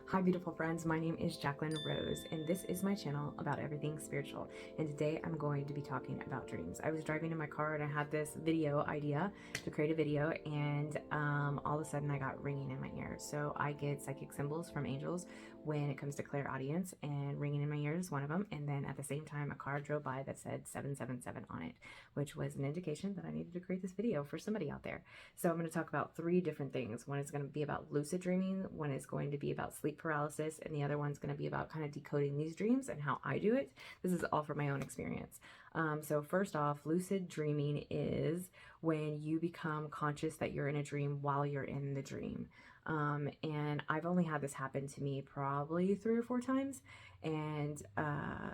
Hi beautiful friends, my name is Jacqueline Rose and this is my channel about everything spiritual, and today I'm going to be talking about dreams. I was driving in my car and I had this video idea to create a video, and all of a sudden I got ringing in my ear. So I get psychic symbols from angels when it comes to clairaudience, and ringing in my ear is one of them. And then at the same time a car drove by that said 777 on it, which was an indication that I needed to create this video for somebody out there. So I'm going to talk about three different things. One is going to be about lucid dreaming, one is going to be about sleep paralysis, and the other one's going to be about kind of decoding these dreams and how I do it. This is all from my own experience. So first off, lucid dreaming is when you become conscious that you're in a dream while you're in the dream. And I've only had this happen to me probably 3 or 4 times. And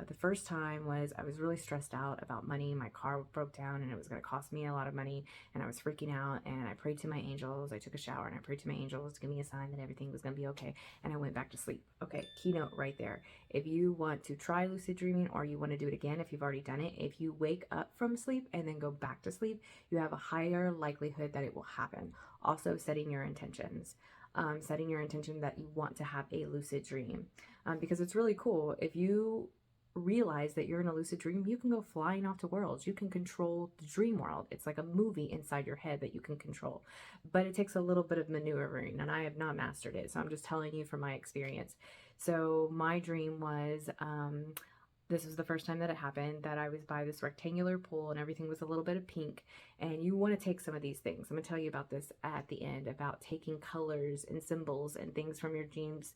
the first time was I was really stressed out about money. My car broke down and it was going to cost me a lot of money, and I was freaking out, and I prayed to my angels. I took a shower and I prayed to my angels to give me a sign that everything was going to be okay, and I went back to sleep. Okay, keynote right there. If you want to try lucid dreaming, or you want to do it again if you've already done it, if you wake up from sleep and then go back to sleep, you have a higher likelihood that it will happen. Also, setting your intentions. Setting your intention that you want to have a lucid dream, because it's really cool. If you realize that you're in a lucid dream, you can go flying off to worlds. You can control the dream world. It's like a movie inside your head that you can control, but it takes a little bit of maneuvering, and I have not mastered it, so I'm just telling you from my experience. So my dream was this was the first time that it happened, that I was by this rectangular pool and everything was a little bit of pink. And you want to take some of these things. I'm going to tell you about this at the end, about taking colors and symbols and things from your dreams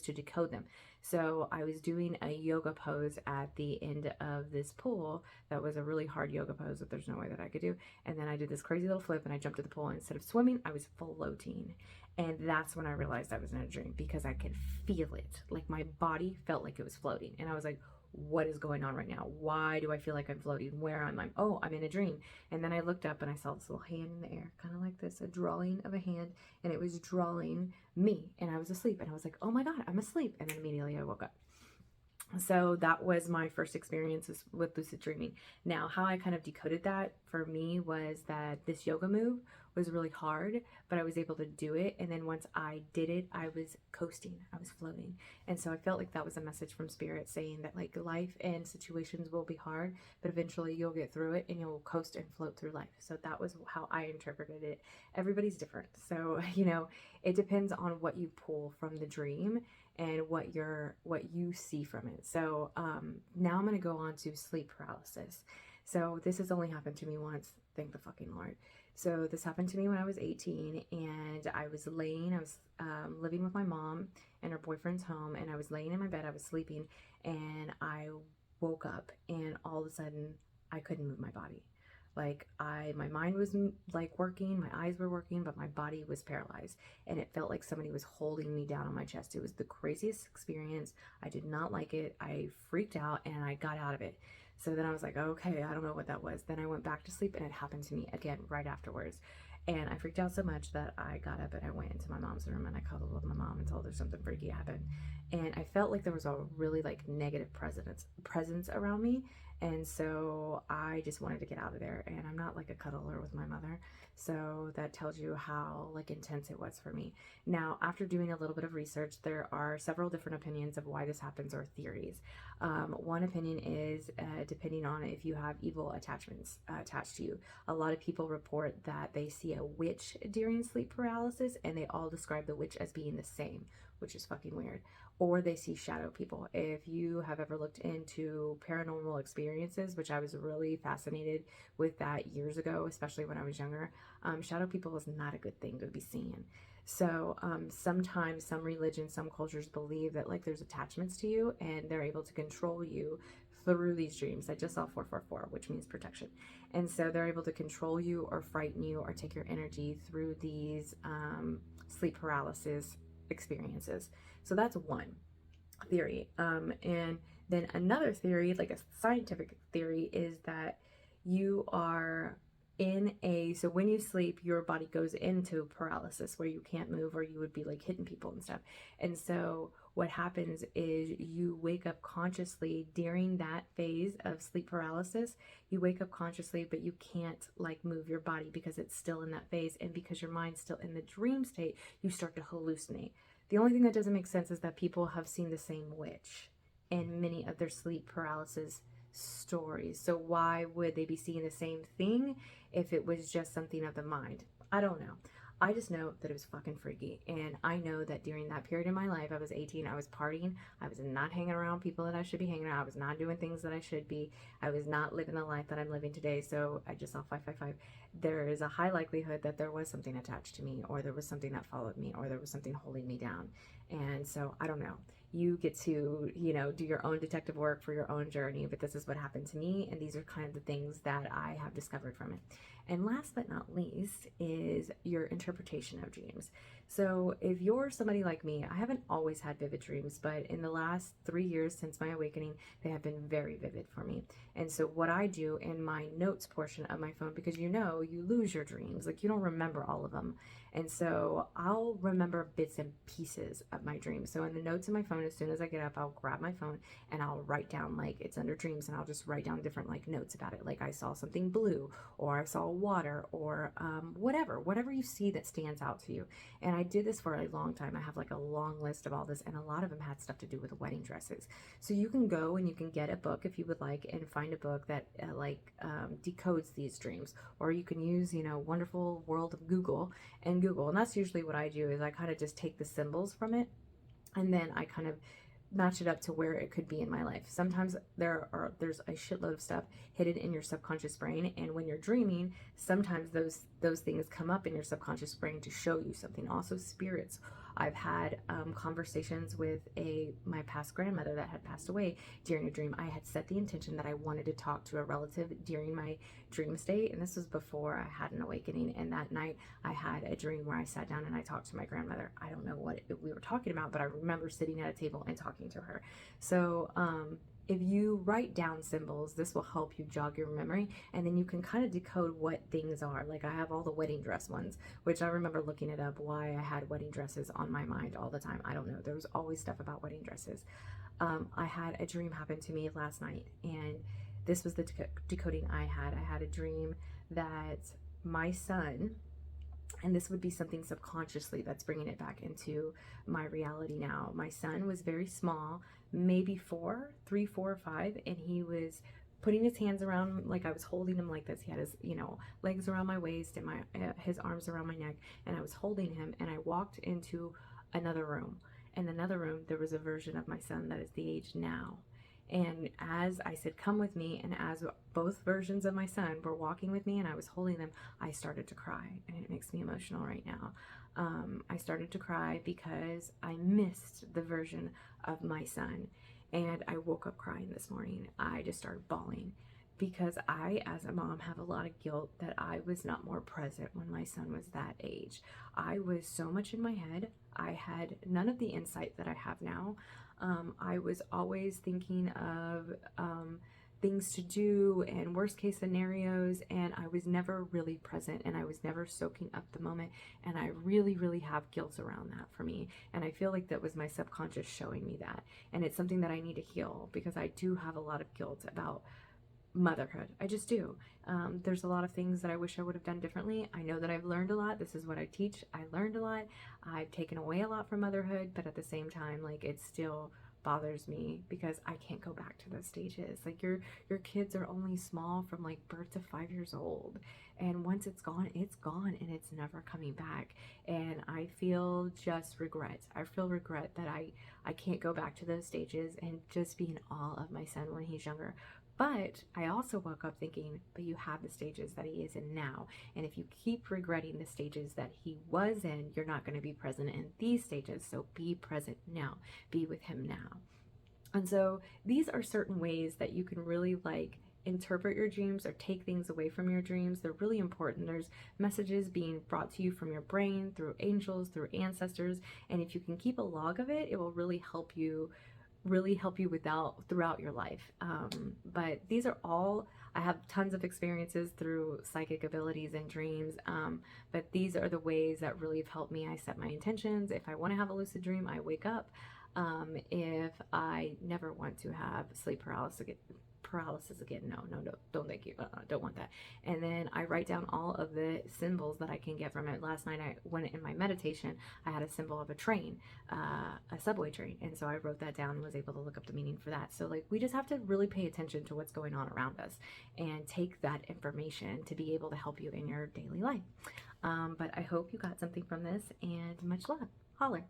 to decode them. So I was doing a yoga pose at the end of this pool. That was a really hard yoga pose that there's no way that I could do. And then I did this crazy little flip and I jumped to the pool, and instead of swimming, I was floating. And that's when I realized I was in a dream, because I could feel it. Like my body felt like it was floating. And I was like, what is going on right now? Why do I feel like I'm floating? Where am I? Oh, I'm in a dream. And then I looked up and I saw this little hand in the air, kind of like this, a drawing of a hand, and it was drawing me, and I was asleep, and I was like, oh my God, I'm asleep. And then immediately I woke up. So that was my first experience with lucid dreaming. Now, how I kind of decoded that for me was that this yoga move was really hard, but I was able to do it. And then once I did it, I was coasting, I was floating. And so I felt like that was a message from spirit saying that like life and situations will be hard, but eventually you'll get through it and you'll coast and float through life. So that was how I interpreted it. Everybody's different. So, it depends on what you pull from the dream and what you see from it. So now I'm going to go on to sleep paralysis. So this has only happened to me once, thank the fucking Lord. So this happened to me when I was 18, and I was living with my mom in her boyfriend's home, and I was laying in my bed, I was sleeping, and I woke up, and all of a sudden I couldn't move my body. Like my mind was like working, my eyes were working, but my body was paralyzed, and it felt like somebody was holding me down on my chest. It was the craziest experience. I did not like it. I freaked out and I got out of it. So then I was like, okay, I don't know what that was. Then I went back to sleep and it happened to me again right afterwards. And I freaked out so much that I got up and I went into my mom's room and I cuddled with my mom and told her something freaky happened. And I felt like there was a really like negative presence around me. And so I just wanted to get out of there. And I'm not like a cuddler with my mother. So that tells you how like intense it was for me. Now, after doing a little bit of research, there are several different opinions of why this happens, or theories. One opinion is depending on if you have evil attachments attached to you. A lot of people report that they see a witch during sleep paralysis, and they all describe the witch as being the same, which is fucking weird. Or they see shadow people. If you have ever looked into paranormal experiences, which I was really fascinated with that years ago, especially when I was younger, shadow people is not a good thing to be seeing. So sometimes some religions, some cultures believe that like there's attachments to you and they're able to control you through these dreams. I just saw 444, which means protection. And so they're able to control you or frighten you or take your energy through these sleep paralysis experiences. So that's one theory. And then another theory, like a scientific theory, is that you are so when you sleep, your body goes into paralysis where you can't move, or you would be like hitting people and stuff. And so what happens is you wake up consciously during that phase of sleep paralysis. You wake up consciously, but you can't like move your body because it's still in that phase. And because your mind's still in the dream state, you start to hallucinate. The only thing that doesn't make sense is that people have seen the same witch in many of their sleep paralysis stories. So why would they be seeing the same thing if it was just something of the mind? I don't know. I just know that it was fucking freaky. And I know that during that period in my life, I was 18, I was partying, I was not hanging around people that I should be hanging around, I was not doing things that I should be, I was not living the life that I'm living today. So I just saw 555. There is a high likelihood that there was something attached to me, or there was something that followed me, or there was something holding me down. And so I don't know. You get to, do your own detective work for your own journey, but this is what happened to me, and these are kind of the things that I have discovered from it. And last but not least is your interpretation of dreams. So if you're somebody like me, I haven't always had vivid dreams, but in the last 3 years since my awakening, they have been very vivid for me. And so what I do in my notes portion of my phone, because you lose your dreams, like you don't remember all of them. And so I'll remember bits and pieces of my dreams. So in the notes in my phone, as soon as I get up, I'll grab my phone and I'll write down, like, it's under dreams, and I'll just write down different like notes about it. Like I saw something blue, or I saw water, or whatever you see that stands out to you. And I did this for a long time. I have like a long list of all this, and a lot of them had stuff to do with wedding dresses. So you can go and you can get a book if you would like, and find a book that decodes these dreams, or you can use wonderful world of Google. And that's usually what I do, is I kind of just take the symbols from it, and then I kind of match it up to where it could be in my life. Sometimes there's a shitload of stuff hidden in your subconscious brain, and when you're dreaming, sometimes those things come up in your subconscious brain to show you something. Also spirits. I've had conversations with my past grandmother that had passed away during a dream. I had set the intention that I wanted to talk to a relative during my dream state, and this was before I had an awakening. And that night I had a dream where I sat down and I talked to my grandmother. I don't know what we were talking about, but I remember sitting at a table and talking to her. So if you write down symbols, this will help you jog your memory, and then you can kind of decode what things are. Like I have all the wedding dress ones, which I remember looking it up, why I had wedding dresses on my mind all the time. I don't know. There was always stuff about wedding dresses. I had a dream happen to me last night, and this was the decoding I had. I had a dream that my son, and this would be something subconsciously that's bringing it back into my reality now. My son was very small, maybe 3, 4, or 5, and he was putting his hands around, like I was holding him like this. He had his, legs around my waist and his arms around my neck, and I was holding him, and I walked into another room. In another room, there was a version of my son that is the age now. And as I said, come with me, and as both versions of my son were walking with me and I was holding them, I started to cry, and it makes me emotional right now. I started to cry because I missed the version of my son, and I woke up crying this morning. I just started bawling because I, as a mom, have a lot of guilt that I was not more present when my son was that age. I was so much in my head. I had none of the insight that I have now. I was always thinking of things to do and worst case scenarios, and I was never really present, and I was never soaking up the moment, and I really, really have guilt around that for me, and I feel like that was my subconscious showing me that, and it's something that I need to heal, because I do have a lot of guilt about motherhood. I just do. There's a lot of things that I wish I would have done differently. I know that I've learned a lot. This is what I teach. I learned a lot. I've taken away a lot from motherhood, but at the same time, like, it still bothers me because I can't go back to those stages. Like, your kids are only small from like birth to 5 years old, and once it's gone, and it's never coming back. And I feel just regret. I feel regret that I can't go back to those stages and just be in awe of my son when he's younger. But I also woke up thinking, but you have the stages that he is in now. And if you keep regretting the stages that he was in, you're not going to be present in these stages. So be present now. Be with him now. And so these are certain ways that you can really like interpret your dreams or take things away from your dreams. They're really important. There's messages being brought to you from your brain, through angels, through ancestors. And if you can keep a log of it, it will really help you throughout your life. But these are all, I have tons of experiences through psychic abilities and dreams, but these are the ways that really have helped me. I set my intentions. If I want to have a lucid dream, I wake up. If I never want to have sleep paralysis again. No, no, no, don't thank you. Don't want that. And then I write down all of the symbols that I can get from it. Last night, I went in my meditation, I had a symbol of a train, a subway train. And so I wrote that down and was able to look up the meaning for that. So like, we just have to really pay attention to what's going on around us and take that information to be able to help you in your daily life. But I hope you got something from this, and much love. Holler.